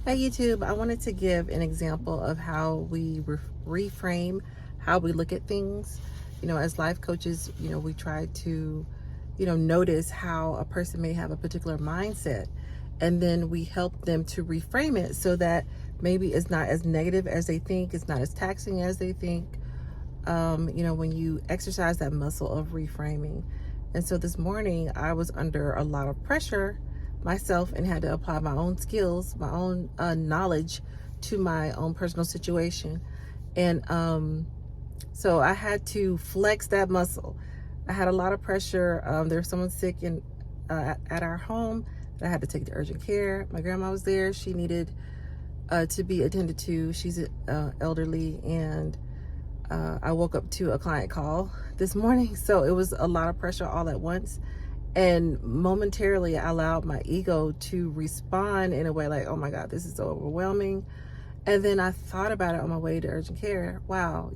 Hey YouTube, I wanted to give an example of how we reframe how we look at things. As life coaches, we try to, notice how a person may have a particular mindset, and then we help them to reframe it so that maybe it's not as negative as they think, it's not as taxing as they think, when you exercise that muscle of reframing. And so this morning I was under a lot of pressure myself and had to apply my own skills, my own knowledge to my own personal situation. And so I had to flex that muscle. I had a lot of pressure. There was someone sick at our home that I had to take to urgent care. My grandma was there. She needed to be attended to. She's elderly, and I woke up to a client call this morning. So it was a lot of pressure all at once. And momentarily I allowed my ego to respond in a way like, oh my God, this is so overwhelming. And then I thought about it on my way to urgent care. Wow,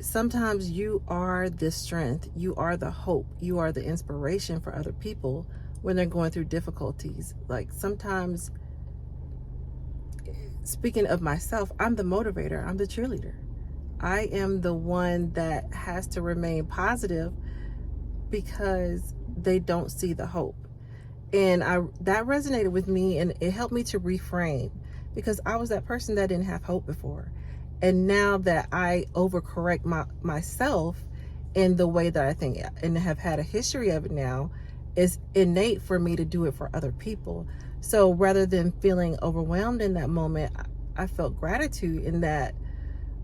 sometimes you are the strength, you are the hope, you are the inspiration for other people when they're going through difficulties. Like sometimes, speaking of myself, I'm the motivator, I'm the cheerleader. I am the one that has to remain positive because they don't see the hope. And that resonated with me, and it helped me to reframe, because I was that person that didn't have hope before. And now that I overcorrect myself in the way that I think and have had a history of it now, it's innate for me to do it for other people. So rather than feeling overwhelmed in that moment, I felt gratitude in that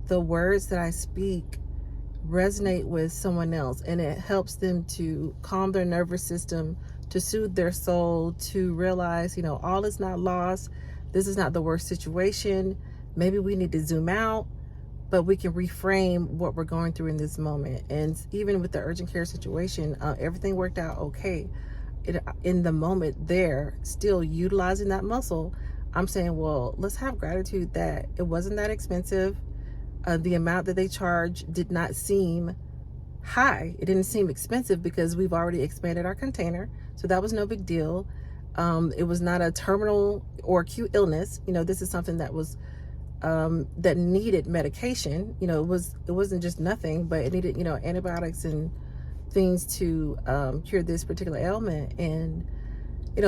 the words that I speak resonate with someone else, and it helps them to calm their nervous system, to soothe their soul, to realize, all is not lost. This is not the worst situation. Maybe we need to zoom out, but we can reframe what we're going through in this moment. And even with the urgent care situation, everything worked out okay. In the moment there, still utilizing that muscle, I'm saying, well, let's have gratitude that it wasn't that expensive. The amount that they charge did not seem high. It didn't seem expensive because we've already expanded our container. So that was no big deal. It was not a terminal or acute illness. This is something that was that needed medication. It wasn't just nothing, but it needed, antibiotics and things to cure this particular ailment. And,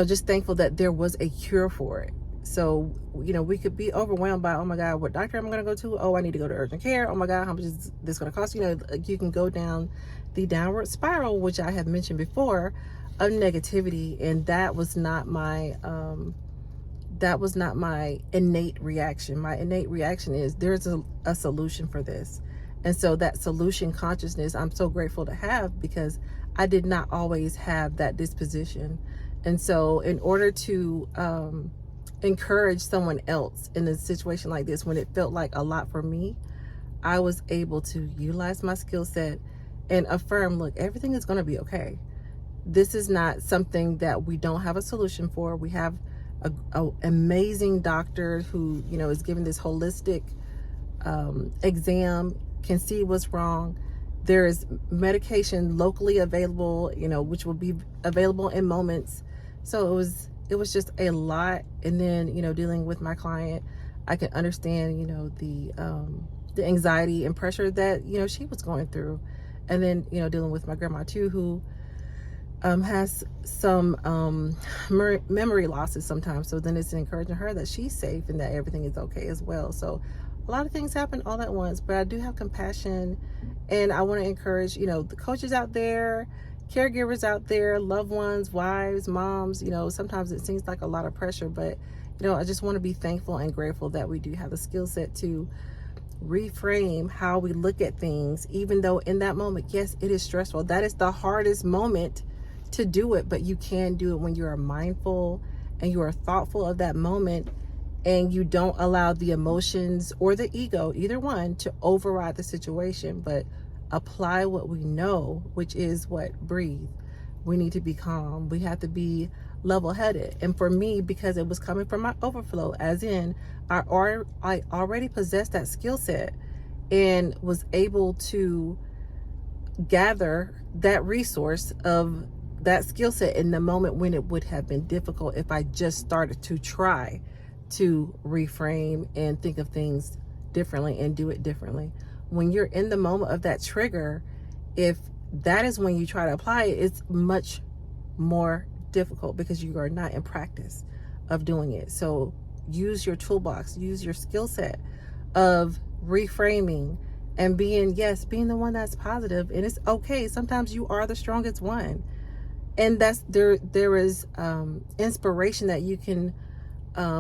just thankful that there was a cure for it. So, we could be overwhelmed by, oh my God, what doctor am I going to go to? Oh, I need to go to urgent care. Oh my God, how much is this going to cost? You can go down the downward spiral, which I have mentioned before, of negativity. And that was not my innate reaction. My innate reaction is there's a solution for this. And so that solution consciousness, I'm so grateful to have, because I did not always have that disposition. And so in order to encourage someone else in a situation like this, when it felt like a lot for me, I was able to utilize my skill set and affirm, look, everything is going to be okay. This is not something that we don't have a solution for. We have a amazing doctor who, is giving this holistic exam, can see what's wrong. There is medication locally available, which will be available in moments. So it was just a lot. And then, dealing with my client, I can understand, the anxiety and pressure that, she was going through. And then, dealing with my grandma too, who has some memory losses sometimes. So then it's encouraging her that she's safe and that everything is okay as well. So a lot of things happen all at once, but I do have compassion, and I want to encourage, the coaches out there, caregivers out there, loved ones, wives, moms. Sometimes it seems like a lot of pressure, but I just want to be thankful and grateful that we do have the skill set to reframe how we look at things, even though in that moment, yes, it is stressful. That is the hardest moment to do it, but you can do it when you are mindful and you are thoughtful of that moment, and you don't allow the emotions or the ego, either one, to override the situation, but apply what we know, which is what? Breathe. We need to be calm. We have to be level-headed. And for me, because it was coming from my overflow, as in I already possessed that skill set and was able to gather that resource of that skill set in the moment when it would have been difficult if I just started to try to reframe and think of things differently and do it differently. When you're in the moment of that trigger, if that is when you try to apply it, it's much more difficult because you are not in practice of doing it. So use your toolbox, use your skill set of reframing and being the one that's positive. And it's okay. Sometimes you are the strongest one. And that's there is inspiration that you can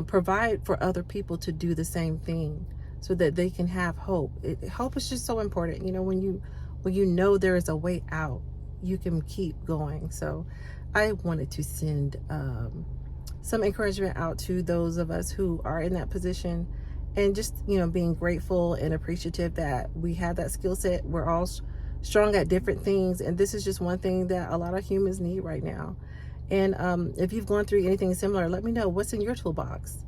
provide for other people to do the same thing so that they can have hope. Hope is just so important. When you know there is a way out, you can keep going. So I wanted to send some encouragement out to those of us who are in that position, and just being grateful and appreciative that we have that skill set. We're all strong at different things, and this is just one thing that a lot of humans need right now. And if you've gone through anything similar, let me know what's in your toolbox.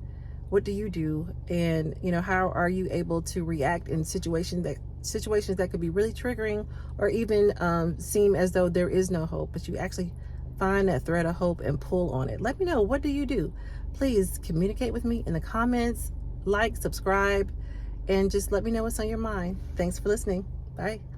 What do you do? And how are you able to react in situations that could be really triggering, or even seem as though there is no hope, but you actually find that thread of hope and pull on it. Let me know, what do you do? Please communicate with me in the comments, like, subscribe, and just let me know what's on your mind. Thanks for listening. Bye.